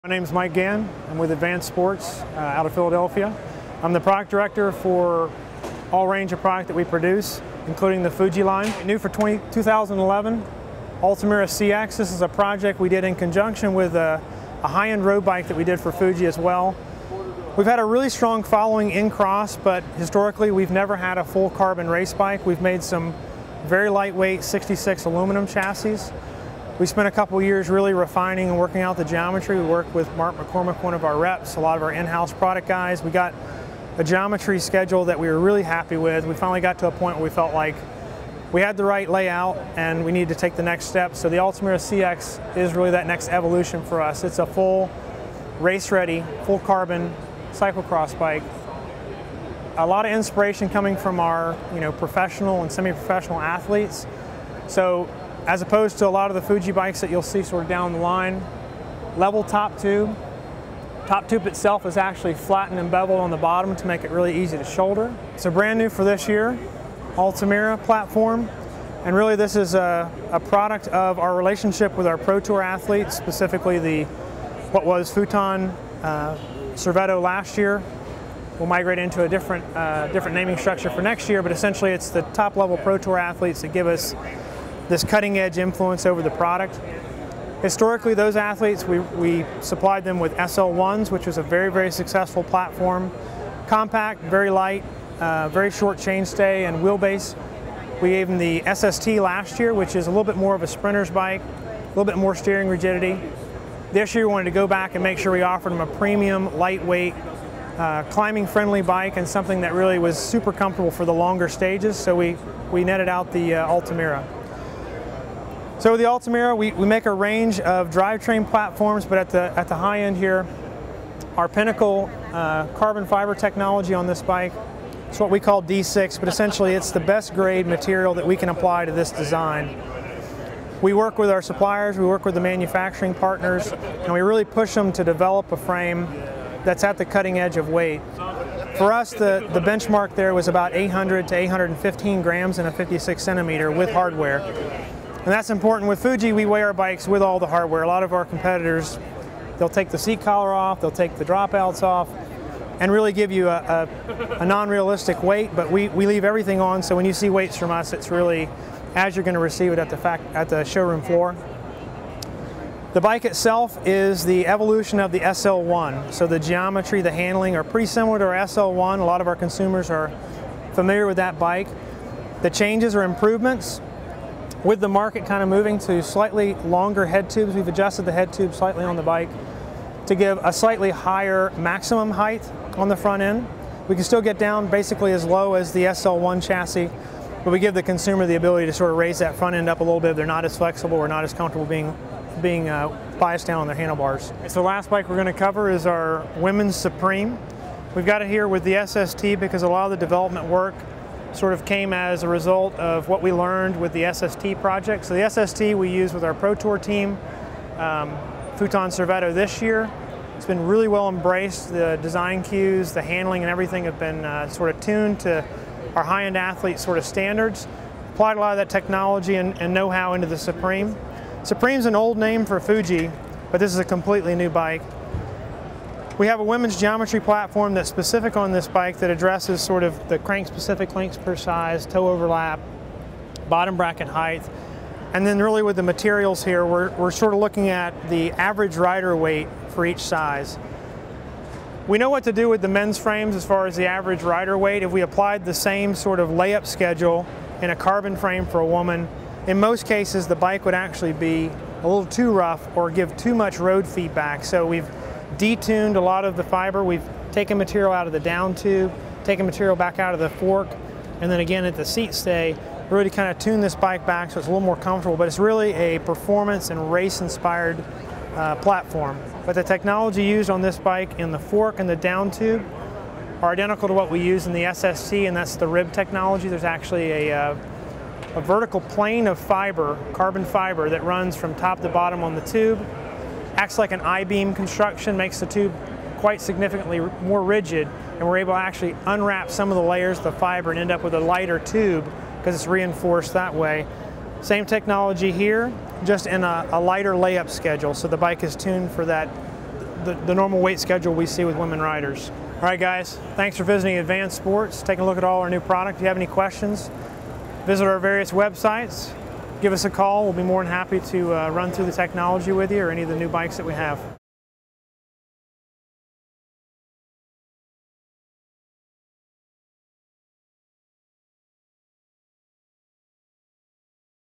My name is Mike Gann. I'm with Advanced Sports out of Philadelphia. I'm the product director for all range of product that we produce, including the Fuji line. New for 2011, Altamira CX. This is a project we did in conjunction with a high-end road bike that we did for Fuji as well. We've had a really strong following in cross, but historically we've never had a full carbon race bike. We've made some very lightweight 66 aluminum chassis. We spent a couple years really refining and working out the geometry. We worked with Mark McCormick, one of our reps, a lot of our in-house product guys. We got a geometry schedule that we were really happy with. We finally got to a point where we felt like we had the right layout and we needed to take the next step. So the Altamira CX is really that next evolution for us. It's a full race-ready, full carbon cyclocross bike. A lot of inspiration coming from our professional and semi-professional athletes. So as opposed to a lot of the Fuji bikes that you'll see sort of down the line, level top tube. Top tube itself is actually flattened and beveled on the bottom to make it really easy to shoulder. It's a brand new for this year, Altamira platform. And really this is a product of our relationship with our Pro Tour athletes, specifically what was Futon Servetto last year. We'll migrate into a different naming structure for next year, but essentially it's the top level Pro Tour athletes that give us this cutting edge influence over the product. Historically, those athletes, we supplied them with SL1s, which was a very, very successful platform. Compact, very light, very short chainstay and wheelbase. We gave them the SST last year, which is a little bit more of a sprinter's bike, a little bit more steering rigidity. This year we wanted to go back and make sure we offered them a premium, lightweight, climbing friendly bike and something that really was super comfortable for the longer stages, so we netted out the Altamira. So with the Altamira, we make a range of drivetrain platforms, but at the high end here, our pinnacle carbon fiber technology on this bike, it's what we call D6, but essentially it's the best grade material that we can apply to this design. We work with our suppliers, we work with the manufacturing partners, and we really push them to develop a frame that's at the cutting edge of weight. For us, the benchmark there was about 800 to 815 grams in a 56 centimeter with hardware. And that's important. With Fuji, we weigh our bikes with all the hardware. A lot of our competitors, they'll take the seat collar off, they'll take the dropouts off, and really give you a non-realistic weight, but we leave everything on, so when you see weights from us, it's really as you're going to receive it at the showroom floor. The bike itself is the evolution of the SL1, so the geometry, the handling are pretty similar to our SL1. A lot of our consumers are familiar with that bike. The changes are improvements. With the market kind of moving to slightly longer head tubes, we've adjusted the head tube slightly on the bike to give a slightly higher maximum height on the front end. We can still get down basically as low as the SL1 chassis, but we give the consumer the ability to sort of raise that front end up a little bit if they're not as flexible or not as comfortable being biased down on their handlebars. So the last bike we're going to cover is our Women's Supreme. We've got it here with the SST because a lot of the development work sort of came as a result of what we learned with the SST project. So the SST we use with our Pro Tour team, Futon Servetto this year. It's been really well embraced. The design cues, the handling and everything have been sort of tuned to our high-end athlete sort of standards. Applied a lot of that technology and know-how into the Supreme. Supreme's an old name for Fuji, but this is a completely new bike. We have a women's geometry platform that's specific on this bike that addresses sort of the crank-specific lengths per size, toe overlap, bottom bracket height, and then really with the materials here, we're sort of looking at the average rider weight for each size. We know what to do with the men's frames as far as the average rider weight. If we applied the same sort of layup schedule in a carbon frame for a woman, in most cases the bike would actually be a little too rough or give too much road feedback. So we've detuned a lot of the fiber. We've taken material out of the down tube, taken material back out of the fork, and then again at the seat stay, really kind of tune this bike back so it's a little more comfortable, but it's really a performance and race inspired platform. But the technology used on this bike in the fork and the down tube are identical to what we use in the SST, and that's the rib technology. There's actually a vertical plane of fiber, carbon fiber, that runs from top to bottom on the tube. Acts like an I-beam construction, makes the tube quite significantly more rigid, and we're able to actually unwrap some of the layers of the fiber and end up with a lighter tube because it's reinforced that way. Same technology here, just in a lighter layup schedule, so the bike is tuned for that the normal weight schedule we see with women riders. All right, guys, thanks for visiting Advanced Sports, taking a look at all our new product. If you have any questions, visit our various websites, give us a call. We'll be more than happy to run through the technology with you or any of the new bikes that we have.